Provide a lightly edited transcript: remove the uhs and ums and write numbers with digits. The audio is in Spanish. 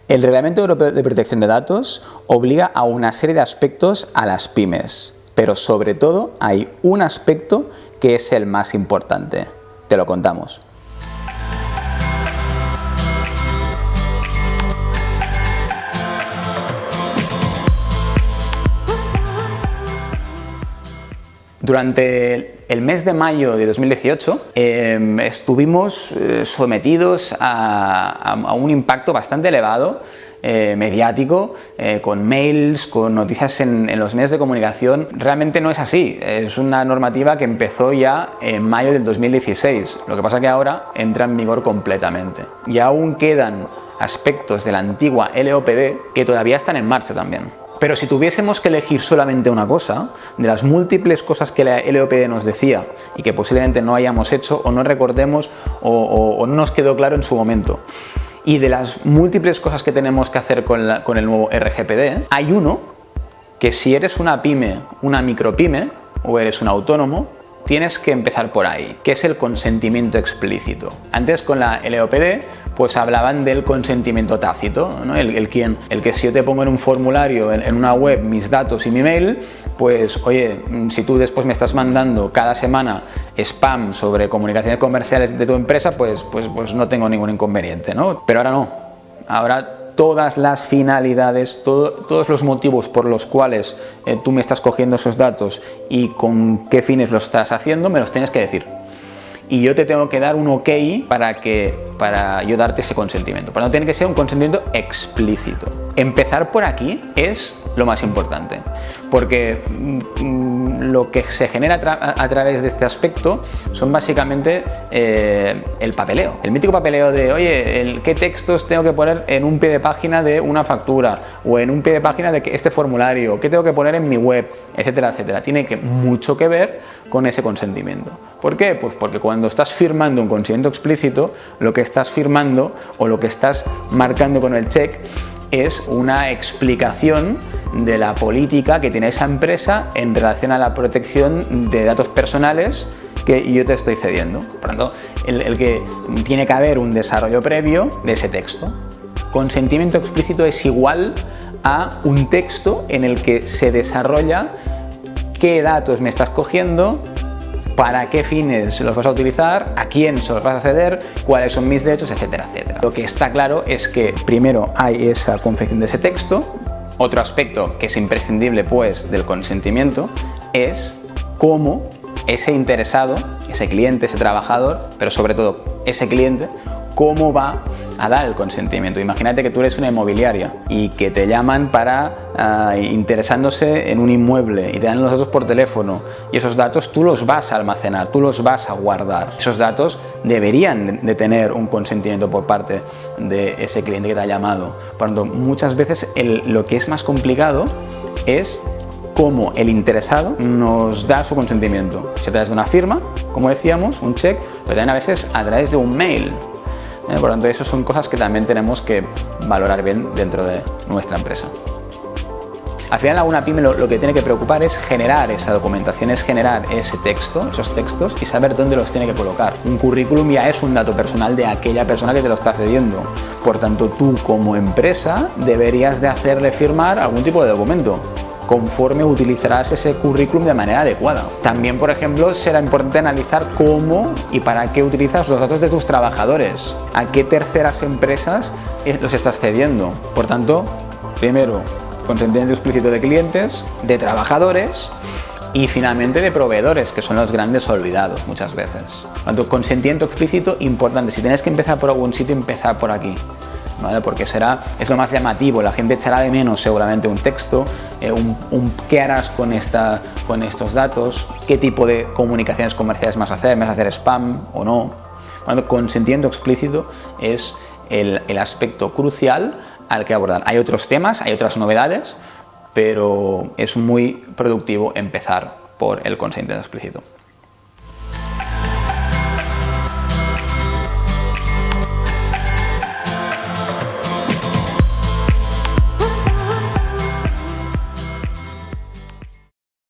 El Reglamento Europeo de Protección de Datos obliga a una serie de aspectos a las pymes, pero sobre todo hay un aspecto que es el más importante. Te lo contamos. Durante el mes de mayo de 2018 estuvimos sometidos a un impacto bastante elevado, mediático, con mails, con noticias en los medios de comunicación. Realmente no es así, es una normativa que empezó ya en mayo del 2016, lo que pasa que ahora entra en vigor completamente. Y aún quedan aspectos de la antigua LOPD que todavía están en marcha también. Pero si tuviésemos que elegir solamente una cosa, de las múltiples cosas que la LOPD nos decía y que posiblemente no hayamos hecho o no recordemos o no nos quedó claro en su momento, y de las múltiples cosas que tenemos que hacer con el nuevo RGPD, hay uno que si eres una pyme, una micropyme o eres un autónomo, tienes que empezar por ahí, que es el consentimiento explícito. Antes con la LOPD pues hablaban del consentimiento tácito, ¿no? el que si yo te pongo en un formulario, en una web, mis datos y mi mail, pues oye, si tú después me estás mandando cada semana spam sobre comunicaciones comerciales de tu empresa, pues no tengo ningún inconveniente, ¿no? Pero ahora no, ahora todas las finalidades, todos los motivos por los cuales tú me estás cogiendo esos datos y con qué fines lo estás haciendo, me los tienes que decir. Y yo te tengo que dar un ok para yo darte ese consentimiento. Pero no tiene que ser un consentimiento explícito. Empezar por aquí es lo más importante, porque lo que se genera a través de este aspecto son básicamente el papeleo. El mítico papeleo de, oye, ¿qué textos tengo que poner en un pie de página de una factura? O en un pie de página de este formulario, ¿qué tengo que poner en mi web? Etcétera, etcétera. Tiene mucho que ver con ese consentimiento. ¿Por qué? Pues porque cuando estás firmando un consentimiento explícito, lo que estás firmando o lo que estás marcando con el check es una explicación de la política que tiene esa empresa en relación a la protección de datos personales que yo te estoy cediendo. Por lo tanto, el que tiene que haber un desarrollo previo de ese texto. Consentimiento explícito es igual a un texto en el que se desarrolla qué datos me estás cogiendo, para qué fines los vas a utilizar, a quién se los vas a ceder, cuáles son mis derechos, etcétera, etcétera. Lo que está claro es que primero hay esa confección de ese texto. Otro aspecto que es imprescindible pues del consentimiento es cómo ese interesado, ese cliente, ese trabajador, pero sobre todo ese cliente, cómo va a dar el consentimiento. Imagínate que tú eres una inmobiliaria y que te llaman para interesándose en un inmueble y te dan los datos por teléfono, y esos datos tú los vas a almacenar, tú los vas a guardar. Esos datos deberían de tener un consentimiento por parte de ese cliente que te ha llamado. Por lo tanto, muchas veces lo que es más complicado es cómo el interesado nos da su consentimiento. Si a través de una firma, como decíamos, un check, pero también a veces a través de un mail. Por lo tanto, eso son cosas que también tenemos que valorar bien dentro de nuestra empresa. Al final, a una pyme lo que tiene que preocupar es generar esa documentación, es generar ese texto, esos textos, y saber dónde los tiene que colocar. Un currículum ya es un dato personal de aquella persona que te lo está cediendo. Por tanto, tú como empresa deberías de hacerle firmar algún tipo de documento conforme utilizarás ese currículum de manera adecuada. También, por ejemplo, será importante analizar cómo y para qué utilizas los datos de tus trabajadores, a qué terceras empresas los estás cediendo. Por tanto, primero, consentimiento explícito de clientes, de trabajadores y finalmente de proveedores, que son los grandes olvidados muchas veces. Por tanto, consentimiento explícito importante. Si tienes que empezar por algún sitio, empezar por aquí. ¿Vale? Porque es lo más llamativo, la gente echará de menos seguramente un texto, qué harás con estos datos, qué tipo de comunicaciones comerciales vas a hacer spam o no. Bueno, consentimiento explícito es el aspecto crucial al que abordar. Hay otros temas, hay otras novedades, pero es muy productivo empezar por el consentimiento explícito.